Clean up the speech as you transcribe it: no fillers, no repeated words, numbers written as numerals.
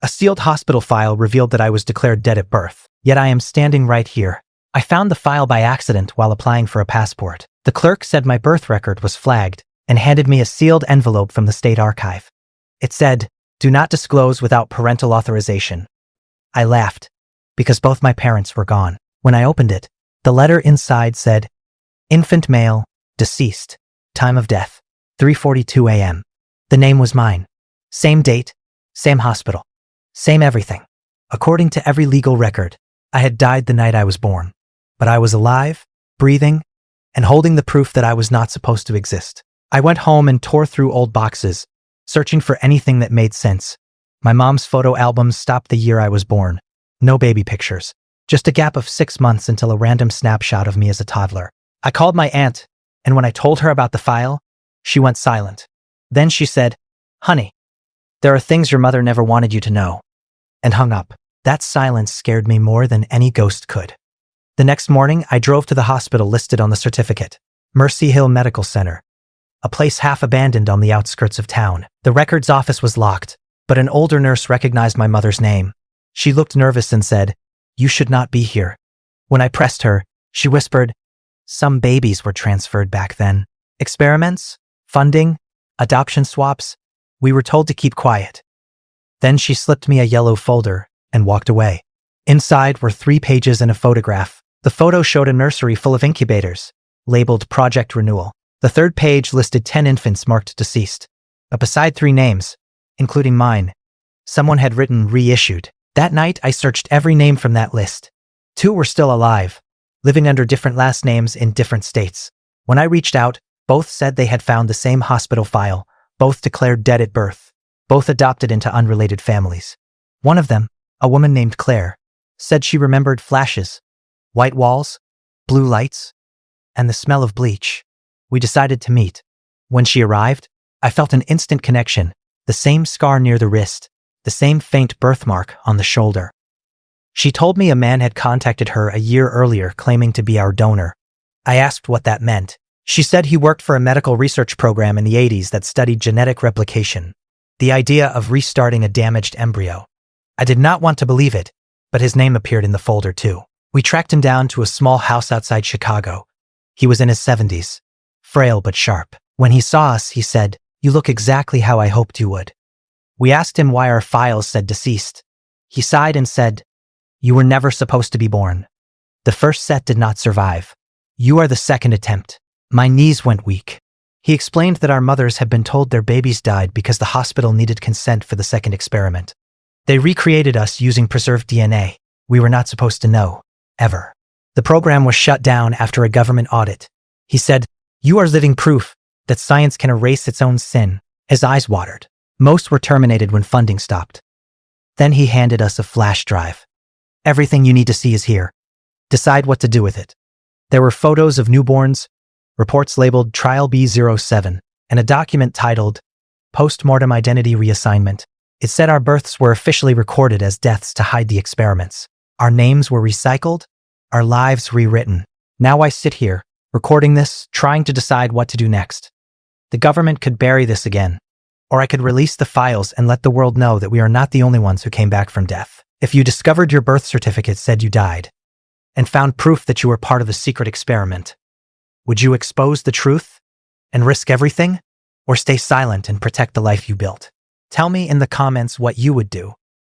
A sealed hospital file revealed that I was declared dead at birth, yet I am standing right here. I found the file by accident while applying for a passport. The clerk said my birth record was flagged and handed me a sealed envelope from the state archive. It said, "Do not disclose without parental authorization." I laughed, because both my parents were gone. When I opened it, the letter inside said, "Infant male, deceased, time of death, 3:42 a.m. The name was mine. Same date, same hospital, same everything. According to every legal record, I had died the night I was born. But I was alive, breathing, and holding the proof that I was not supposed to exist. I went home and tore through old boxes, searching for anything that made sense. My mom's photo albums stopped the year I was born. No baby pictures. Just a gap of 6 months until a random snapshot of me as a toddler. I called my aunt, and when I told her about the file, she went silent. Then she said, "Honey, there are things your mother never wanted you to know," and hung up. That silence scared me more than any ghost could. The next morning, I drove to the hospital listed on the certificate, Mercy Hill Medical Center, a place half abandoned on the outskirts of town. The records office was locked, but an older nurse recognized my mother's name. She looked nervous and said, "You should not be here." When I pressed her, she whispered, "Some babies were transferred back then. Experiments, funding, adoption swaps. We were told to keep quiet." Then she slipped me a yellow folder and walked away. Inside were 3 pages and a photograph. The photo showed a nursery full of incubators, labeled Project Renewal. The 3rd page listed 10 infants marked deceased. But beside 3 names, including mine, someone had written reissued. That night, I searched every name from that list. 2 were still alive, living under different last names in different states. When I reached out, both said they had found the same hospital file, both declared dead at birth, both adopted into unrelated families. One of them, a woman named Claire, said she remembered flashes, white walls, blue lights, and the smell of bleach. We decided to meet. When she arrived, I felt an instant connection, the same scar near the wrist, the same faint birthmark on the shoulder. She told me a man had contacted her a year earlier claiming to be our donor. I asked what that meant. She said he worked for a medical research program in the 80s that studied genetic replication, the idea of restarting a damaged embryo. I did not want to believe it, but his name appeared in the folder too. We tracked him down to a small house outside Chicago. He was in his 70s, frail but sharp. When he saw us, he said, "You look exactly how I hoped you would." We asked him why our files said deceased. He sighed and said, "You were never supposed to be born. The first set did not survive. You are the second attempt." My knees went weak. He explained that our mothers had been told their babies died because the hospital needed consent for the second experiment. They recreated us using preserved DNA. We were not supposed to know, ever. The program was shut down after a government audit. He said, "You are living proof that science can erase its own sin." His eyes watered. Most were terminated when funding stopped. Then he handed us a flash drive. "Everything you need to see is here. Decide what to do with it." There were photos of newborns, reports labeled Trial B07, and a document titled Post-Mortem Identity Reassignment. It said our births were officially recorded as deaths to hide the experiments. Our names were recycled, our lives rewritten. Now I sit here, recording this, trying to decide what to do next. The government could bury this again, or I could release the files and let the world know that we are not the only ones who came back from death. If you discovered your birth certificate said you died, and found proof that you were part of the secret experiment, would you expose the truth and risk everything, or stay silent and protect the life you built? Tell me in the comments what you would do.